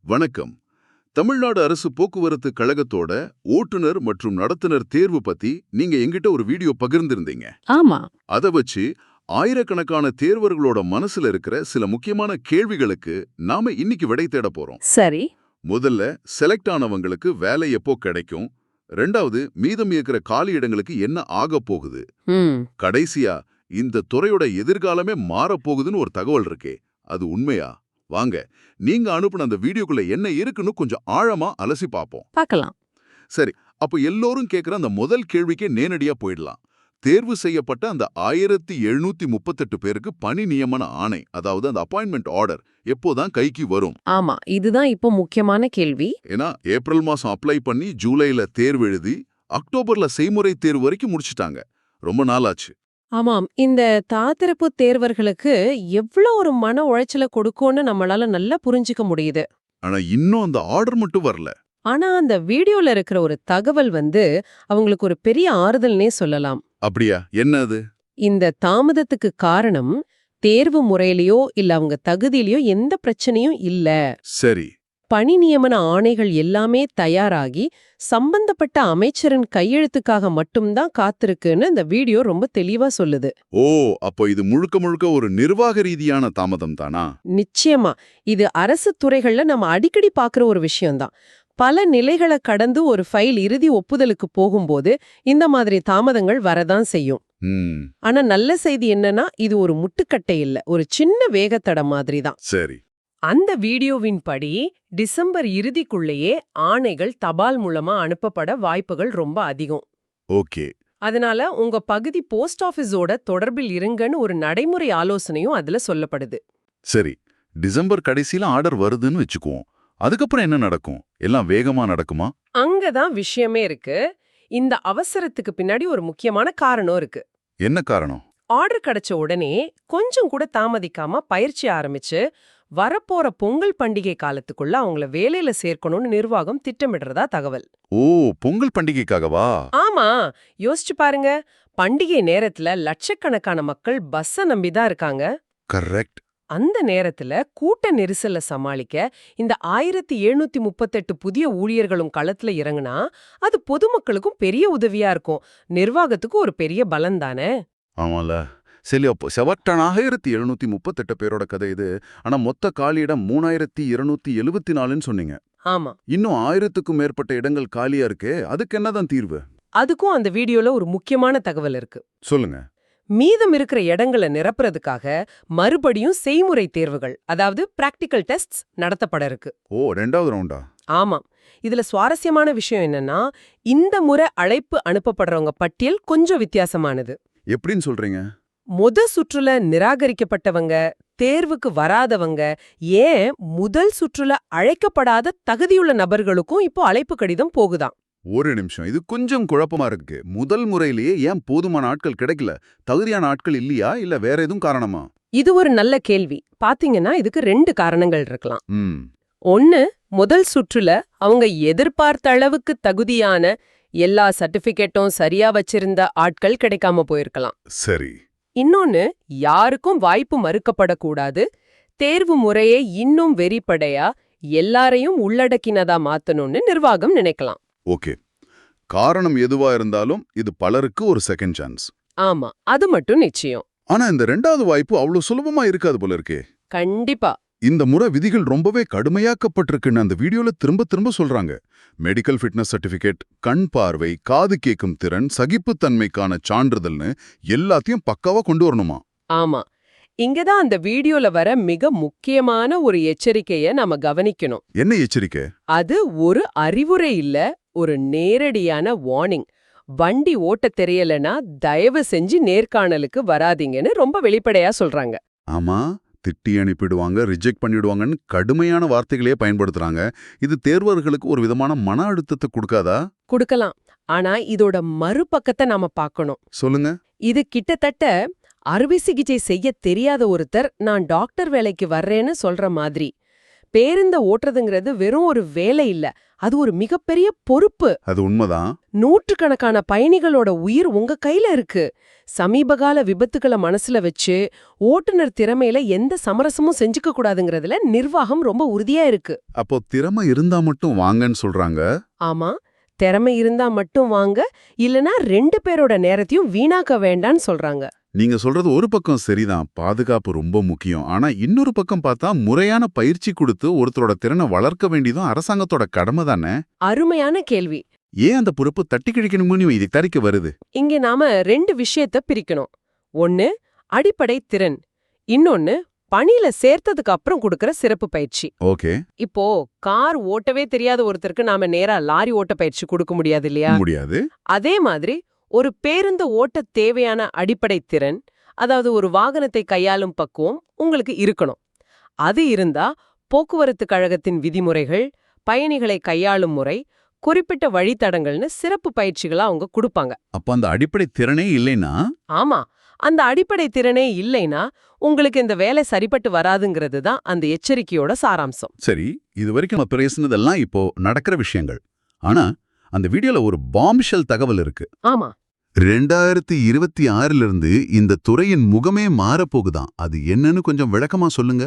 வணக்கம். தமிழ்நாடு அரசு போக்குவரத்து கழகத்தோட ஓட்டுநர் மற்றும் நடத்துனர் தேர்வு பத்தி நீங்க எங்கிட்ட ஒரு வீடியோ பகிர்ந்திருந்தீங்க. ஆமா. அத வச்சு ஆயிரக்கணக்கான தேர்வர்களோட மனசுல இருக்கிற சில முக்கியமான கேள்விகளுக்கு நாம இன்னைக்கு விடை தேட போறோம். சரி. முதல்ல செலக்ட் ஆனவங்களுக்கு வேலை எப்போ கிடைக்கும், ரெண்டாவது மீதம் இருக்கிற காலி இடங்களுக்கு என்ன ஆக போகுது, கடைசியா இந்த துறையோட எதிர்காலமே மாறப்போகுதுன்னு ஒரு தகவல் இருக்கே, அது உண்மையா? வாங்க, நீங்க அனுப்புன அந்த வீடியோக்குள்ள என்ன இருக்குன்னு கொஞ்சம் ஆழமா அலசி பார்க்கலாம். சரி, அப்ப எல்லோரும் கேக்குற அந்த முதல் கேள்விக்கே நேரடியா போயிடலாம். தேர்வு செய்யப்பட்ட அந்த 1738 பேருக்கு பணி நியமன ஆணை, அதாவது அந்த அப்பாயின்மெண்ட் ஆர்டர் எப்போதான் கைக்கு வரும்? ஆமா, இதுதான் இப்போ முக்கியமான கேள்வி. ஏன்னா ஏப்ரல் மாசம் அப்ளை பண்ணி ஜூலைல தேர்வு எழுதி அக்டோபர்ல செய்முறை தேர்வு வரைக்கும் முடிச்சிட்டாங்க. ரொம்ப நாளாச்சு. ஆமாம், இந்த தாத்திரப்பு தேர்வர்களுக்கு எவ்வளவு ஒரு மன உளைச்சல கொடுக்கும்னு நம்மளால நல்லா புரிஞ்சுக்க முடியுது. ஆனா இன்னும் அந்த ஆர்டர் மட்டும் வரல. ஆனா அந்த வீடியோல இருக்கிற ஒரு தகவல் அவங்களுக்கு ஒரு பெரிய ஆறுதல்னே சொல்லலாம். அப்படியா? என்ன அது? இந்த தாமதத்துக்கு காரணம் தேர்வு முறையிலயோ இல்ல அவங்க தகுதியிலயோ எந்த பிரச்சனையும் இல்ல. சரி. பணி நியமன ஆணைகள் எல்லாமே தயாராகி சம்பந்தப்பட்ட அமைச்சரின் கையெழுத்துக்காக மட்டும்தான் காத்திருக்குன்னு இந்த வீடியோ ரொம்ப தெளிவா சொல்லுது. ஓ, அப்போ இது முழுக்க முழுக்க ஒரு நிர்வாக ரீதியான தாமதம் தானா? நிச்சயமா. இது அரசு துறைகள்ல நம்ம அடிக்கடி பாக்குற ஒரு விஷயம்தான். பல நிலைகளை கடந்து ஒரு ஃபைல் இறுதி ஒப்புதலுக்கு போகும்போது இந்த மாதிரி தாமதங்கள் வரதான் செய்யும். ஆனா நல்ல செய்தி என்னன்னா, இது ஒரு முட்டுக்கட்டை இல்ல, ஒரு சின்ன வேகத்தடம் மாதிரி தான். சரி. அந்த வீடியோவின் படி டிசம்பர் இறுதிக்குள்ளேயே ஆணைகள் தபால் மூலமா அனுப்பப்பட வாய்ப்புகள் ரொம்ப அதிகம். ஓகே. அதனால உங்க பகுதி போஸ்ட் ஆபீஸோட தொடர்பில் இருங்கன்னு ஒரு நடைமுறை ஆலோசனையும் அதுல சொல்லப்படுது. சரி, டிசம்பர் கடைசியில ஆர்டர் வருதுன்னு வச்சுக்குவோம். அதுக்கப்புறம் என்ன நடக்கும்? எல்லாம் வேகமா நடக்குமா? அங்கதான் விஷயமே இருக்கு. இந்த அவசரத்துக்கு பின்னாடி ஒரு முக்கியமான காரணம் இருக்கு. என்ன காரணம்? ஆர்டர் கிடைச்ச உடனே கொஞ்சம் கூட தாமதிக்காம பயிற்சி ஆரம்பிச்சு வரப்போற பொங்கல் பண்டிகை காலத்துக்குள்ள அவங்கள வேலையில சேர்க்கணும்னு நிர்வாகம் திட்டமிடுறதா தகவல். ஓ, பொங்கல் பண்டிகைக்காகவா? ஆமா, யோசிச்சு பாருங்க. பண்டிகை நேரத்துல லட்சக்கணக்கான மக்கள் பஸ்ஸ நம்பிதான் இருக்காங்க. கரெக்ட். அந்த நேரத்துல கூட்ட நெரிசல்ல சமாளிக்க இந்த 1738 புதிய ஊழியர்களும் களத்துல இறங்குனா அது பொதுமக்களுக்கும் பெரிய உதவியா இருக்கும். நிர்வாகத்துக்கு ஒரு பெரிய பலம் தானே. ஆமால. சரி, அப்போ செவட்டான 1738 பேரோட கதை இது. ஆனா மொத்த காலியிடம் 3274ன்னு சொன்னீங்க. ஆமா. இன்னும் 1000க்கும் மேற்பட்ட இடங்கள் காலியா இருக்கே, அதுக்கு என்னதான் தீர்வு? அதுக்கும் அந்த வீடியோல ஒரு முக்கியமான தகவல் இருக்கு. சொல்லுங்க. மீதம் இருக்கிற இடங்களை நிரப்புறதுக்காக மறுபடியும் செய்முறை தேர்வுகள், அதாவது பிராக்டிக்கல் டெஸ்ட்ஸ் நடத்தப்பட இருக்கு. ஓ, 2வது ரவுண்டா? ஆமா. இதுல சுவாரஸ்யமான விஷயம் என்னன்னா, இந்த முறை அழைப்பு அனுப்பப்படுறவங்க பட்டியல் கொஞ்சம் வித்தியாசமானது. எப்படின்னு சொல்றீங்க? சுற்றுல நிராகரிக்கப்பட்டவங்க, தேர்வுக்கு வராதவங்க, ஏன் முதல் சுற்றுல அழைக்கப்படாத தகுதியுள்ள நபர்களுக்கும் இப்போ அழைப்பு கடிதம் போகுதாம். ஒரு நிமிஷம், இது கொஞ்சம் குழப்பமா இருக்கு. முதல் முறையிலேயே ஏன் போதுமான ஆட்கள் கிடைக்கல? தகுதியான ஆட்கள் இல்லையா, இல்ல வேற எதுவும் காரணமா? இது ஒரு நல்ல கேள்வி. பாத்தீங்கன்னா இதுக்கு 2 காரணங்கள் இருக்கலாம். ஒன்னு, முதல் சுற்றுல அவங்க எதிர்பார்த்த அளவுக்கு தகுதியான எல்லா சர்டிபிகேட்டும் சரியா வச்சிருந்த ஆட்கள் கிடைக்காம போயிருக்கலாம். சரி. இன்னொன்னு, யாருக்கும் வாய்ப்பு மறுக்கப்படக்கூடாது, தேர்வு முறையை இன்னும் வெறிப்படையா எல்லாரையும் உள்ளடக்கினதா மாத்தணும்னு நிர்வாகம் நினைக்கலாம். ஓகே. காரணம் எதுவா இருந்தாலும் இது பலருக்கு ஒரு செகண்ட் சான்ஸ். ஆமா, அது மட்டும் நிச்சயம். ஆனா இந்த 2வது வாய்ப்பு அவ்வளவு சுலபமா இருக்காது போல இருக்கே. கண்டிப்பா. இந்த முறை விதிகள் ரொம்பவே கடுமையாக்கப்பட்டிருக்குன்னு அந்த வீடியோல திரும்ப திரும்ப சொல்றாங்க. மெடிக்கல் ஃபிட்னஸ் சர்டிபிகேட், கண் பார்வை, காது கேட்கும் திறன், சகிப்புத்தன்மைக்கான சான்றிதழ்னு எல்லாத்தையும் பக்காவா கொண்டு வரணுமா? ஆமா. இங்கதான் அந்த வீடியோல வர மிக முக்கியமான ஒரு எச்சரிக்கைய நாம கவனிக்கணும். என்ன எச்சரிக்கை? அது ஒரு அறிவுரை இல்ல, ஒரு நேரடியான வார்னிங். வண்டி ஓட்ட தெரியலனா தயவு செஞ்சு நேர்காணலுக்கு வராதீங்கன்னு ரொம்ப வெளிப்படையா சொல்றாங்க. ஆமா, திட்டி அனுப்பிடுவாங்க, ரிஜெக்ட் பண்ணிடுவாங்கன்னு கடுமையான வார்த்தைகளே பயன்படுத்துறாங்க. இது தேர்வர்களுக்கு ஒரு விதமான மன அழுத்தத்தை கொடுக்காதா? கொடுக்கலாம். ஆனா இதோட மறுபக்கத்தை நாம பார்க்கணும். சொல்லுங்க. இது கிட்டத்தட்ட அறுவை சிகிச்சை செய்ய தெரியாத ஒருத்தர் நான் டாக்டர் வேலைக்கு வர்றேன்னு சொல்ற மாதிரி. பேருந்த ஓட்டுறதுங்கிறது வெறும் ஒரு வேலை இல்ல, அது ஒரு மிகப்பெரிய பொறுப்பு. அது உண்மைதான். நூற்றுக்கணக்கான பயணிகளோட உயிர் உங்க கையில இருக்கு. சமீபகால விபத்துக்களை மனசுல வச்சு ஓட்டுநர் திறமையில எந்த சமரசமும் செஞ்சுக்க கூடாதுங்கிறதுல நிர்வாகம் ரொம்ப உறுதியா இருக்கு. அப்போ திறமை இருந்தா மட்டும் வாங்கன்னு சொல்றாங்க. ஆமா, திறமை இருந்தா மட்டும் வாங்க, இல்லனா 2 பேரோட நேரத்தையும் வீணாக்க வேண்டான்னு சொல்றாங்க. நீங்க சொல்றது ஒரு பக்கம் சரிதான், பாதுகாப்பு ரொம்ப முக்கியம். ஆனா இன்னொரு பக்கம் பார்த்தா முறையான பயிற்சி கொடுத்து ஒருத்தரோட திறனை வளர்க்க வேண்டியதும் அரசாங்கத்தோட கடமை தானே. அருமையான கேள்வி. ஏன் அந்த பொறுப்பு தட்டி கழிக்கணும்னு இது தறிக்க வருது? இங்க நாம 2 விஷயத்த பிரிக்கணும். ஒன்னு அடிப்படை திறன், இன்னொன்னு பணியில சேர்த்ததுக்கு அப்புறம் கொடுக்கற சிறப்பு பயிற்சி. ஓகே. இப்போ கார் ஓட்டவே தெரியாத ஒருத்தருக்கு நாம நேரா லாரி ஓட்ட பயிற்சி கொடுக்க முடியாது இல்லையா? முடியாது. அதே மாதிரி ஒரு பேருந்து ஓட்ட தேவையான அடிப்படை திறன், அதாவது ஒரு வாகனத்தை கையாளும் பக்குவம் உங்களுக்கு இருக்கணும். அது இருந்தா போக்குவரத்து கழகத்தின் விதிமுறைகள், பயணிகளை கையாளும் முறை, குறிப்பிட்ட வழித்தடங்கள்னு சிறப்பு பயிற்சிகளை அவங்க கொடுப்பாங்க. அப்ப அந்த அடிப்படை திறனே இல்லைன்னா? ஆமா, அந்த அடிப்படை திறனே இல்லைனா உங்களுக்கு இந்த வேலை சரிப்பட்டு வராதுங்கிறது தான் அந்த எச்சரிக்கையோட சாராம்சம். சரி, இது வரைக்கும் நம்ம பேசினதெல்லாம் இப்போ நடக்கிற விஷயங்கள். ஆனா அந்த வீடியோல ஒரு பாம்ஷெல் தகவல் இருக்கு. ஆமா, 2026 இந்த துறையின் முகமே மாறப்போகுதாம். அது என்னன்னு கொஞ்சம் விளக்கமா சொல்லுங்க.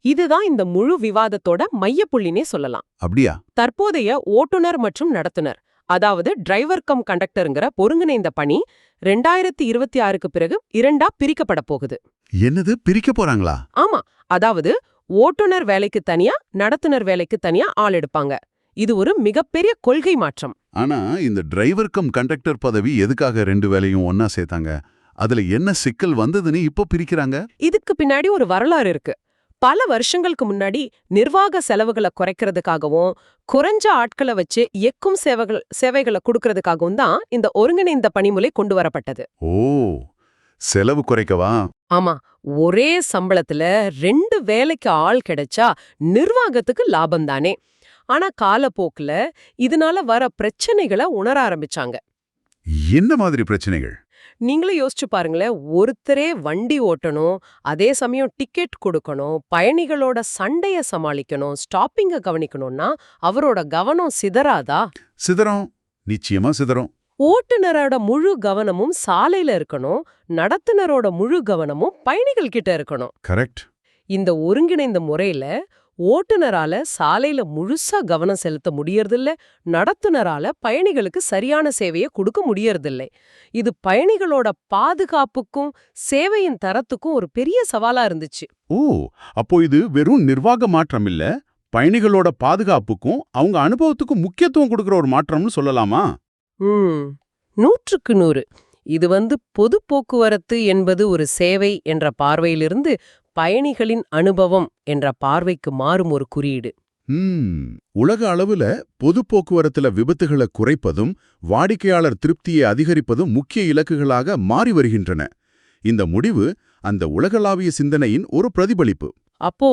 இதுதான் இந்த முழு விவாதத்தோட மையப்புள்ளினே சொல்லலாம். அப்படியா? தற்போதைய ஓட்டுநர் மற்றும் நடத்துனர், அதாவது டிரைவர் கம் கண்டக்டருங்கிற ஒருங்கிணைந்த பணி 2026க்கு பிறகு 2ஆ பிரிக்கப்பட போகுது. என்னது, பிரிக்க போறாங்களா? ஆமா, அதாவது ஓட்டுநர் வேலைக்கு தனியா, நடத்துனர் வேலைக்கு தனியா ஆள் எடுப்பாங்க. இது ஒரு மிகப்பெரிய கொள்கை மாற்றம். ஆனா இந்த டிரைவர் கம் கண்டக்டர் பதவி எதுக்காக 2 வேலையும் ஒன்னா சேர்த்தாங்க? அதுல என்ன சிக்கல் வந்ததுன்னு இப்போ பிரிக்கிறாங்க? இதுக்கு பின்னாடி ஒரு வரலாறு இருக்கு. பல வருஷங்களுக்கு முன்னாடி நிர்வாக செலவுகளை குறைக்கிறதுக்காகவும் குறைஞ்ச ஆட்களை வச்சு எக்கும் சேவைகளை கொடுக்கறதுக்காகவும் தான் இந்த ஒருங்கிணைந்த பணிமுறை கொண்டு வரப்பட்டது. ஓ, செலவு குறைக்கவா? ஆமா, ஒரே சம்பளத்துல 2 வேலைக்கு ஆள் கிடைச்சா நிர்வாகத்துக்கு லாபம் தானே. ஆனா காலப்போக்குல இதனால வர பிரச்சனைகளை உணர ஆரம்பிச்சாங்க. என்ன மாதிரி பிரச்சனைகள்? நீங்களே யோசிச்சு பாருங்களேன், ஒருத்தரே வண்டி ஓட்டணும், அதே சமயம் டிக்கெட் கொடுக்கணும், பயணிகளோட சண்டைய சமாளிக்கணும், ஸ்டாப்பிங்க கவனிக்கணும்னா அவரோட கவனம் சிதறாதா? சிதறம், நிச்சயமா சிதறம். ஓட்டுநரோட முழு கவனமும் சாலையில இருக்கணும், நடத்துனரோட முழு கவனமும் பயணிகள் கிட்ட இருக்கணும். கரெக்ட். இந்த ஒருங்கிணைந்த முறையில ஓட்டுநரால சாலையில முழுசா கவனம் செலுத்த முடியறதில்ல, நடத்துனரால பயணிகளுக்கு சரியான சேவையை கொடுக்க முடியறதில்லை. இது பயணிகளோட பாதுகாப்புக்கும் சேவையின் தரத்துக்கும் ஒரு பெரிய சவாலா இருந்துச்சு. ஓ, அப்போ இது வெறும் நிர்வாக மாற்றம் இல்ல, பயணிகளோட பாதுகாப்புக்கும் அவங்க அனுபவத்துக்கும் முக்கியத்துவம் கொடுக்கிற ஒரு மாற்றம்னு சொல்லலாமா? 100க்கு 100. இது பொது போக்குவரத்து என்பது ஒரு சேவை என்ற பார்வையிலிருந்து பயணிகளின் அனுபவம் என்ற பார்வைக்கு மாறும் ஒரு குறியீடு. உலக அளவுல பொது போக்குவரத்துல விபத்துகளை குறைப்பதும் வாடிக்கையாளர் திருப்தியை அதிகரிப்பதும் முக்கிய இலக்குகளாக மாறி வருகின்றன. இந்த முடிவு அந்த உலகளாவிய சிந்தனையின் ஒரு பிரதிபலிப்பு. அப்போ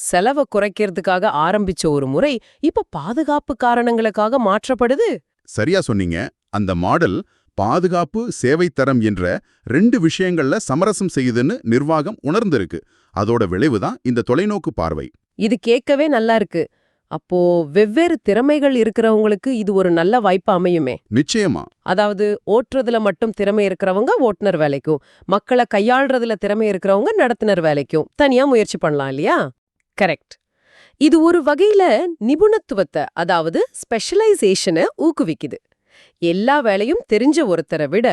செலவை குறைக்கிறதுக்காக ஆரம்பிச்ச ஒரு முறை இப்ப பாதுகாப்பு காரணங்களுக்காக மாற்றப்படுது. சரியா சொன்னீங்க. அந்த மாடல் பாதுகாப்பு, சேவை தரம் என்ற 2 விஷயங்கள்ல சமரசம் செய்யுதுன்னு நிர்வாகம் உணர்ந்திருக்கு. அதோட விளைவுதான் இந்த தொலைநோக்கு பார்வை. இது கேட்கவே நல்லா இருக்கு. அப்போ வெவ்வேறு திறமைகள் இருக்கிறவங்களுக்கு இது ஒரு நல்ல வாய்ப்பு அமையுமே. நிச்சயமா. அதாவது ஓட்டுறதுல மட்டும் திறமை இருக்கிறவங்க ஓட்டுநர் வேலைக்கும், மக்களை கையாள்றதுல திறமை இருக்கிறவங்க நடத்துனர் வேலைக்கும் தனியா முயற்சி பண்ணலாம் இல்லையா? கரெக்ட். இது ஒரு வகையில நிபுணத்துவத்தை, அதாவது ஸ்பெஷலைசேஷனை ஊக்குவிக்குது. எல்லா வேலையும் தெரிஞ்ச ஒருத்தரை விட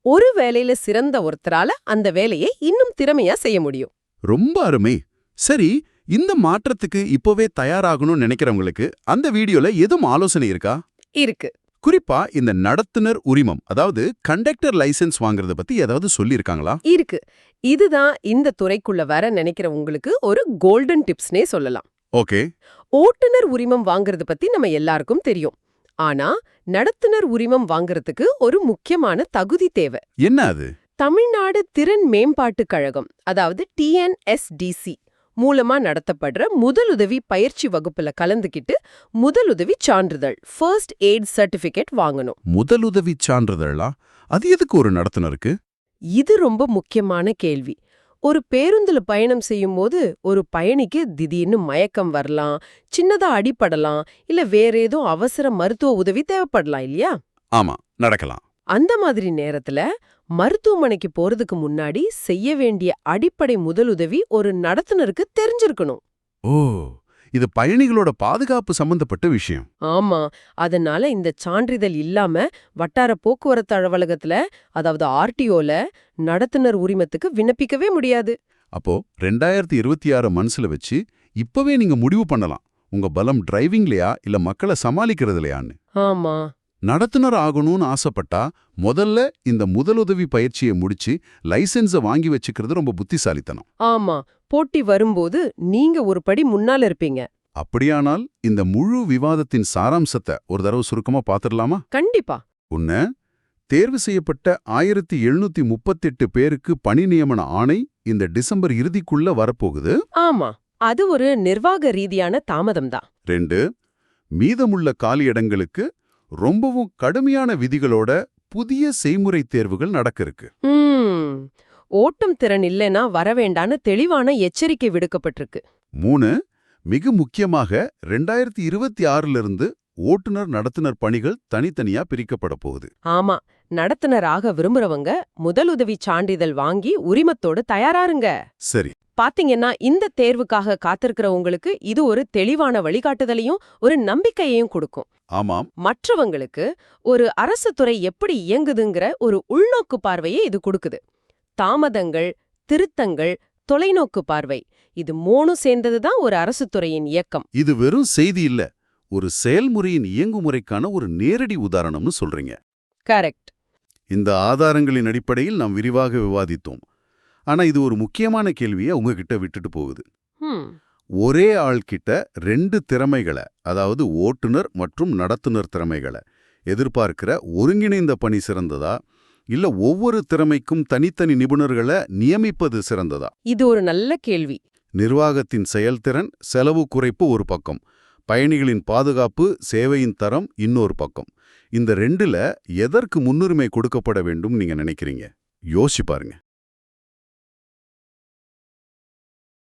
ஒரு வேலையில சிறந்த ஒருத்தரால அந்த வேலையை இன்னும் திறமையா செய்ய முடியும். ரொம்ப அருமை. சரி, இந்த மாற்றத்துக்கு இப்போவே தயாராகணும்னு நினைக்கிறவங்களுக்கு அந்த வீடியோல எதுவும் ஆலோசனை இருக்கா? இருக்கு. குறிப்பா இந்த நடத்துனர் உரிமம், அதாவது கண்டக்டர் லைசென்ஸ் வாங்குறத பத்தி ஏதாவது சொல்லியிருக்காங்களா? இருக்கு. இதுதான் இந்த துறைக்குள்ள வர நினைக்கிற உங்களுக்கு ஒரு கோல்டன் டிப்ஸ்னே சொல்லலாம். ஓகே. ஓட்டுநர் உரிமம் வாங்குறது பத்தி நம்ம எல்லாருக்கும் தெரியும். ஆனா நடத்துனர் உரிமம் வாங்குறதுக்கு ஒரு முக்கியமான தகுதி தேவை. என்ன அது? தமிழ்நாடு திறன் மேம்பாட்டுக் கழகம், அதாவது TNSDC மூலமா நடத்தப்படுற முதலுதவி பயிற்சி வகுப்புல கலந்துக்கிட்டு முதலுதவி சான்றிதழ், ஃபர்ஸ்ட் எய்ட் சர்டிபிகேட் வாங்கணும். முதலுதவி சான்றிதழா? அது எதுக்கு ஒரு நடத்துனருக்கு? இது ரொம்ப முக்கியமான கேள்வி. ஒரு பேருந்துல பயணம் செய்யும்போது ஒரு பயணிக்கு திடீர்னு மயக்கம் வரலாம், சின்னதா அடிபடலாம், இல்ல வேற ஏதோ அவசர மருத்துவ உதவி தேவைப்படலாம் இல்லையா? ஆமா, நடக்கலாம். அந்த மாதிரி நேரத்துல மருத்துவமனைக்கு போறதுக்கு முன்னாடி செய்ய வேண்டிய அடிப்படை முதலுதவி ஒரு நடத்துனருக்கு தெரிஞ்சிருக்கணும். ஓ, இது பயணிகளோட பாதுகாப்பு சம்பந்தப்பட்ட விஷயம். ஆமா, அதனால இந்த சான்றிதழ் இல்லாம வட்டார போக்குவரத்து அலுவலகத்துல, அதாவது ஆர்டிஓல நடத்துனர் உரிமத்துக்கு விண்ணப்பிக்கவே முடியாது. அப்போ 2026 மனசுல வச்சு இப்பவே நீங்க முடிவு பண்ணலாம். உங்க பலம் டிரைவிங்லயா இல்ல மக்களை சமாளிக்கிறதுலயான்னு. ஆமா, நடத்துனர் ஆகணும்னு ஆசைப்பட்டா முதல்ல இந்த முதலுதவி பயிற்சியை முடிச்சு லைசென்ஸை வாங்கி வச்சுக்கிறது ரொம்ப புத்திசாலித்தனம். ஆமா, போட்டி வரும்போது நீங்க ஒரு படி முன்னால இருப்பீங்க. அப்படியானால் இந்த முழு விவாதத்தின் சாராம்சத்தை ஒரு தடவை சுருக்கமா பாத்துடலாமா? கண்டிப்பா. உன்ன தேர்வு செய்யப்பட்ட 1738 பேருக்கு பணி நியமன ஆணை இந்த டிசம்பர் இறுதிக்குள்ள வரப்போகுது. ஆமா, அது ஒரு நிர்வாக ரீதியான தாமதம்தான். 2, மீதமுள்ள காலியிடங்களுக்கு ரொம்பவும் கடுமையான விதிகளோட புதிய செய்முறை தேர்வுகள் நடக்க இருக்கு. ஓட்டும் திறன் இல்லைனா வரவேண்டான்னு தெளிவான எச்சரிக்கை விடுக்கப்பட்டிருக்கு. 3, மிக முக்கியமாக 2026லிருந்து ஓட்டுநர் நடத்துனர் பணிகள் தனித்தனியா பிரிக்கப்பட போகுது. ஆமா, நடத்துனராக விரும்புறவங்க முதலுதவி சான்றிதழ் வாங்கி உரிமத்தோடு தயாராருங்க. சரி. பாத்தீங்கன்னா இந்த தேர்வுக்காக காத்திருக்கிறவங்களுக்கு இது ஒரு தெளிவான வழிகாட்டுதலையும் ஒரு நம்பிக்கையையும் கொடுக்கும். ஆமாம். மற்றவங்களுக்கு ஒரு அரசு துறை எப்படி இயங்குதுங்கிற ஒரு உள்நோக்கு பார்வையை இது கொடுக்குது. தாமதங்கள், திருத்தங்கள், தொலைநோக்கு பார்வை, இது 3 சேர்ந்ததுதான் ஒரு அரசு துறையின் இயக்கம். இது வெறும் செய்தி இல்ல, ஒரு செயல்முறையின் இயங்குமுறைக்கான ஒரு நேரடி உதாரணம்னு சொல்றீங்க. கரெக்ட். இந்த ஆதாரங்களின் அடிப்படையில் நாம் விரிவாக விவாதித்தோம். ஆனா இது ஒரு முக்கியமான கேள்வியை உங்ககிட்ட விட்டுட்டு போகுது. ஒரே ஆள்கிட்ட 2 திறமைகளை, அதாவது ஓட்டுநர் மற்றும் நடத்துனர் திறமைகளை எதிர்பார்க்கிற ஒருங்கிணைந்த பணி சிறந்ததா, இல்ல ஒவ்வொரு திறமைக்கும் தனித்தனி நிபுணர்களை நியமிப்பது சிறந்ததா? இது ஒரு நல்ல கேள்வி. நிர்வாகத்தின் செயல்திறன், செலவு குறைப்பு ஒரு பக்கம், பயணிகளின் பாதுகாப்பு, சேவையின் தரம் இன்னொரு பக்கம். இந்த 2ல எதற்கு முன்னுரிமை கொடுக்கப்பட வேண்டும் நீங்க நினைக்கிறீங்க? யோசிச்சு பாருங்க.